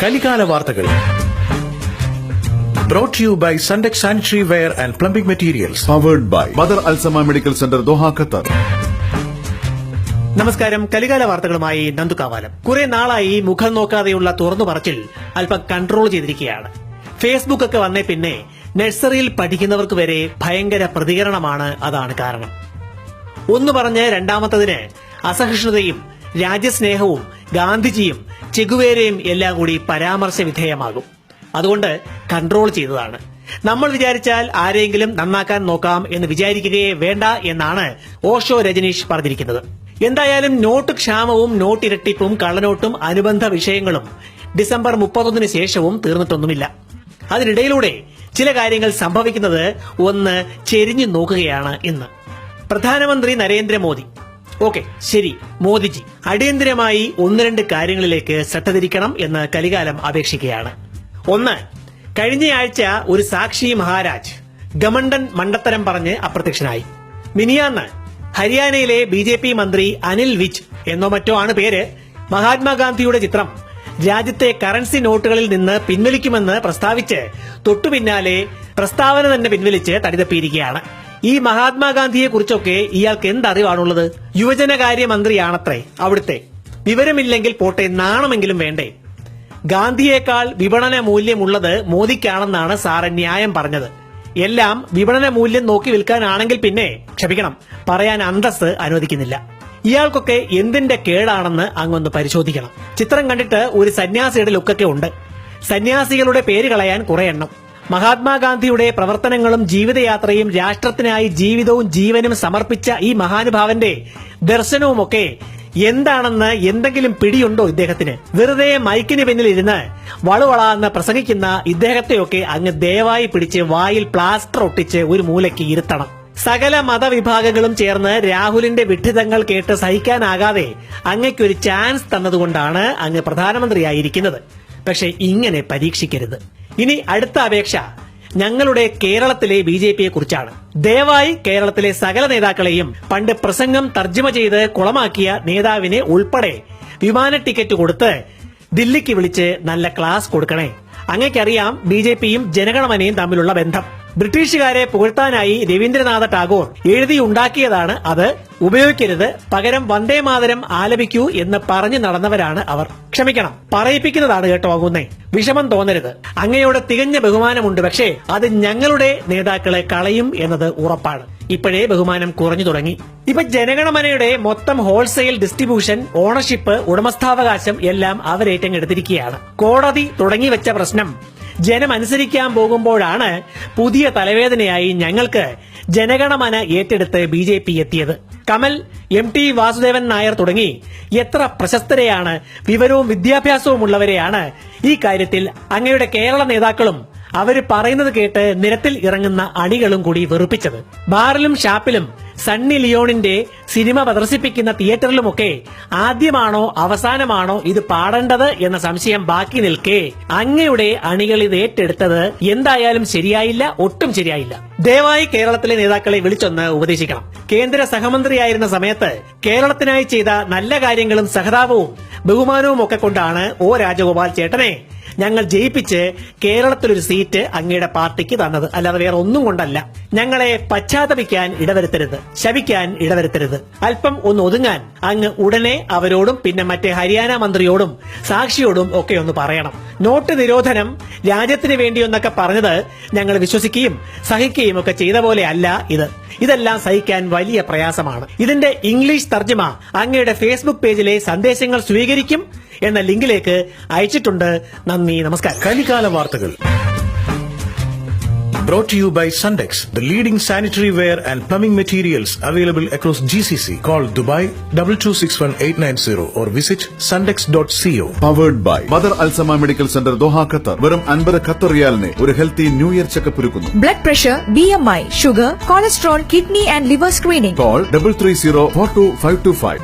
കലികാല വാർത്തകൾ brought to you by Sundex Sanitary Ware and Plumbing Materials. Powered by Mother Alsama Medical Center, Doha, Qatar. നമസ്കാരം. കലികാല വാർത്തകളുമായി നന്ദുകാവാലം. കുറെ നാളായി മുഖം നോക്കാതെയുള്ള തുറന്നു പറച്ചിൽ അല്പം കൺട്രോൾ ചെയ്തിരിക്കുകയാണ്. ഫേസ്ബുക്ക് ഒക്കെ വന്നേ പിന്നെ നഴ്സറിയിൽ പഠിക്കുന്നവർക്ക് വരെ ഭയങ്കര പ്രതികരണമാണ്. അതാണ് കാരണം. ഒന്ന് പറഞ്ഞ് രണ്ടാമത്തതിന് അസഹിഷ്ണുതയും രാജ്യസ്നേഹവും ഗാന്ധിജിയും ചെഗുവേരയും എല്ലാം കൂടി പരാമർശ വിധേയമാകും. അതുകൊണ്ട് കൺട്രോൾ ചെയ്തതാണ്. നമ്മൾ വിചാരിച്ചാൽ ആരെങ്കിലും നന്നാക്കാൻ നോക്കാം എന്ന് വിചാരിക്കുകയേ വേണ്ട എന്നാണ് ഓഷോ രജനീഷ് പറഞ്ഞിരിക്കുന്നത്. എന്തായാലും നോട്ട് ക്ഷാമവും നോട്ട് ഇരട്ടിപ്പും കള്ളനോട്ടും അനുബന്ധ വിഷയങ്ങളും ഡിസംബർ 31 ശേഷവും തീർന്നിട്ടൊന്നുമില്ല. അതിനിടയിലൂടെ ചില കാര്യങ്ങൾ സംഭവിക്കുന്നത് ഒന്ന് ചെരിഞ്ഞു നോക്കുകയാണ് ഇന്ന്. പ്രധാനമന്ത്രി നരേന്ദ്രമോദി, ഓക്കെ ശരി, മോദിജി അടിയന്തരമായി ഒന്ന് രണ്ട് കാര്യങ്ങളിലേക്ക് ശ്രദ്ധ തിരിക്കണം എന്ന് കലികാലം അപേക്ഷിക്കുകയാണ്. ഒന്ന്, കഴിഞ്ഞയാഴ്ച ഒരു സാക്ഷി മഹാരാജ് ഗമണ്ടൻ മണ്ടത്തരം പറഞ്ഞ് അപ്രത്യക്ഷനായി. മിനിയാന്ന് ഹരിയാനയിലെ BJP മന്ത്രി അനിൽ വിജ് എന്നോ മറ്റോ ആണ് പേര്, മഹാത്മാഗാന്ധിയുടെ ചിത്രം രാജ്യത്തെ കറൻസി നോട്ടുകളിൽ നിന്ന് പിൻവലിക്കുമെന്ന് പ്രസ്താവിച്ച് തൊട്ടുപിന്നാലെ പ്രസ്താവന തന്നെ പിൻവലിച്ച് തടിതപ്പിയിരിക്കുകയാണ്. ഈ മഹാത്മാഗാന്ധിയെ കുറിച്ചൊക്കെ ഇയാൾക്ക് എന്തറിവാണുള്ളത്? യുവജനകാര്യ മന്ത്രിയാണത്രേ അവിടുത്തെ. വിവരമില്ലെങ്കിൽ പോട്ടെ, നാണമെങ്കിലും വേണ്ടേ? ഗാന്ധിയേക്കാൾ വിപണന മൂല്യമുള്ളത് മോദിക്കാണെന്നാണ് സാറ് ന്യായം പറഞ്ഞത്. എല്ലാം വിപണന മൂല്യം നോക്കി വിൽക്കാനാണെങ്കിൽ പിന്നെ ക്ഷമിക്കണം, പറയാൻ അന്തസ്സ് അനുവദിക്കുന്നില്ല. ഇയാൾക്കൊക്കെ എന്തിന്റെ കേടാണെന്ന് അങ്ങൊന്ന് പരിശോധിക്കണം. ചിത്രം കണ്ടിട്ട് ഒരു സന്യാസിയുടെ ലുക്കൊക്കെ ഉണ്ട്. സന്യാസികളുടെ പേര് കളയാൻ കുറെ എണ്ണം. മഹാത്മാഗാന്ധിയുടെ പ്രവർത്തനങ്ങളും ജീവിതയാത്രയും രാഷ്ട്രത്തിനായി ജീവിതവും ജീവനും സമർപ്പിച്ച ഈ മഹാനുഭാവന്റെ ദർശനവുമൊക്കെ എന്താണെന്ന് എന്തെങ്കിലും പിടിയുണ്ടോ ഇദ്ദേഹത്തിന്? വെറുതെ മൈക്കിന് പിന്നിൽ ഇരുന്ന് വളവളാന്ന് പ്രസംഗിക്കുന്ന ഇദ്ദേഹത്തെയൊക്കെ അങ്ങ് ദയവായി പിടിച്ച് വായിൽ പ്ലാസ്റ്റർ ഒട്ടിച്ച് ഒരു മൂലയ്ക്ക് ഇരുത്തണം. സകല മതവിഭാഗങ്ങളും ചേർന്ന് രാഹുലിന്റെ വിഡ്ഢിതങ്ങൾ കേട്ട് സഹിക്കാനാകാതെ അങ്ങയ്ക്കൊരു ചാൻസ് തന്നതുകൊണ്ടാണ് അങ്ങ് പ്രധാനമന്ത്രിയായിരിക്കുന്നത്. പക്ഷെ ഇങ്ങനെ പരീക്ഷിക്കരുത്. ഇനി അടുത്ത അപേക്ഷ ഞങ്ങളുടെ കേരളത്തിലെ BJPയെ കുറിച്ചാണ്. ദയവായി കേരളത്തിലെ സകല നേതാക്കളെയും പണ്ട് പ്രസംഗം തർജ്ജമ ചെയ്ത് കുളമാക്കിയ നേതാവിനെ ഉൾപ്പെടെ വിമാന ടിക്കറ്റ് കൊടുത്ത് ദില്ലിക്ക് വിളിച്ച് നല്ല ക്ലാസ് കൊടുക്കണേ. അങ്ങയ്ക്കറിയാം BJPയും ജനഗണമനയും തമ്മിലുള്ള ബന്ധം. ബ്രിട്ടീഷുകാരെ പുകഴ്ത്താനായി രവീന്ദ്രനാഥ ടാഗോർ എഴുതിയുണ്ടാക്കിയതാണ് അത്. ഉപയോഗിക്കരുത്, പകരം വന്ദേ മാതരം ആലപിക്കൂ എന്ന് പറഞ്ഞു നടന്നവരാണ് അവർ. ക്ഷമിക്കണം, പറയിപ്പിക്കുന്നതാണ് കേട്ടോ ആകുന്നേ. വിഷമം തോന്നരുത്. അങ്ങയോട് തികഞ്ഞ ബഹുമാനമുണ്ട്, പക്ഷേ അത് ഞങ്ങളുടെ നേതാക്കളെ കളയും എന്നത് ഉറപ്പാണ്. ഇപ്പോഴേ ബഹുമാനം കുറഞ്ഞു തുടങ്ങി. ഇപ്പൊ ജനഗണമനയുടെ മൊത്തം ഹോൾസെയിൽ ഡിസ്ട്രിബ്യൂഷൻ, ഓണർഷിപ്പ്, ഉടമസ്ഥാവകാശം എല്ലാം അവരേറ്റെടുത്തിരിക്കുകയാണ്. കോടതി തുടങ്ങി വെച്ച പ്രശ്നം ജനമനുസരിക്കാൻ പോകുമ്പോഴാണ് പുതിയ തലവേദനയായി ഞങ്ങൾക്ക് ജനഗണമന ഏറ്റെടുത്ത് BJP എത്തിയത്. കമൽ, MT വാസുദേവൻ നായർ തുടങ്ങി എത്ര പ്രശസ്തരെയാണ്, വിവരവും വിദ്യാഭ്യാസവും ഉള്ളവരെയാണ് ഈ കാര്യത്തിൽ അങ്ങയുടെ കേരള നേതാക്കളും അവര് പറയുന്നത് കേട്ട് നിരത്തിൽ ഇറങ്ങുന്ന അണികളും കൂടി വെറുപ്പിച്ചത്. ബാറിലും ഷാപ്പിലും സണ്ണി ലിയോണിന്റെ സിനിമ പ്രദർശിപ്പിക്കുന്ന തിയേറ്ററിലുമൊക്കെ ആദ്യമാണോ അവസാനമാണോ ഇത് പാടേണ്ടത് എന്ന സംശയം ബാക്കി നിൽക്കെ അങ്ങയുടെ അണികൾ ഇത് ഏറ്റെടുത്തത് എന്തായാലും ശരിയായില്ല, ഒട്ടും ശരിയായില്ല. ദയവായി കേരളത്തിലെ നേതാക്കളെ വിളിച്ചൊന്ന് ഉപദേശിക്കണം. കേന്ദ്ര സഹമന്ത്രിയായിരുന്ന സമയത്ത് കേരളത്തിനായി ചെയ്ത നല്ല കാര്യങ്ങളും സഹതാപവും ബഹുമാനവും ഒക്കെ കൊണ്ടാണ് രാജഗോപാൽ ചേട്ടനെ ഞങ്ങൾ ജയിപ്പിച്ച് കേരളത്തിലൊരു സീറ്റ് അങ്ങയുടെ പാർട്ടിക്ക് തന്നത്, അല്ലാതെ വേറെ ഒന്നും കൊണ്ടല്ല. ഞങ്ങളെ പശ്ചാത്തപിക്കാൻ ഇടവരുത്തരുത്, ശപിക്കാൻ ഇടവരുത്തരുത്. അല്പം ഒന്ന് ഒതുങ്ങാൻ അങ്ങ് ഉടനെ അവരോടും പിന്നെ മറ്റേ ഹരിയാന മന്ത്രിയോടും സാക്ഷിയോടും ഒക്കെ ഒന്ന് പറയണം. നോട്ട് നിരോധനം രാജ്യത്തിന് വേണ്ടിയൊന്നൊക്കെ പറഞ്ഞത് ഞങ്ങൾ വിശ്വസിക്കുകയും സഹിക്കുകയും ഒക്കെ ചെയ്ത പോലെ അല്ല ഇത്. ഇതെല്ലാം സഹിക്കാൻ വലിയ പ്രയാസമാണ്. ഇതിന്റെ ഇംഗ്ലീഷ് തർജ്ജമ അങ്ങയുടെ ഫേസ്ബുക്ക് പേജിലെ സന്ദേശങ്ങൾ സ്വീകരിക്കും എന്ന ലിങ്കിലേക്ക് അയച്ചിട്ടുണ്ട്. നന്ദി, നമസ്കാരം. കലികാല വാർത്തകൾ brought to you by Sundex, the leading sanitary ware and plumbing materials available across GCC. Call Dubai 2261-890 or visit sundex.co. Powered by Mother Alsama Medical Center, Doha, Qatar. വെറും 50 ഖത്തർ റിയാലിന് ഒരു ഹെൽത്തി ന്യൂ ഇയർ ചെക്കപ്പ് ഒരുക്കുന്നു. Blood pressure, BMI, sugar, cholesterol, kidney and liver screening. Call 330-42525.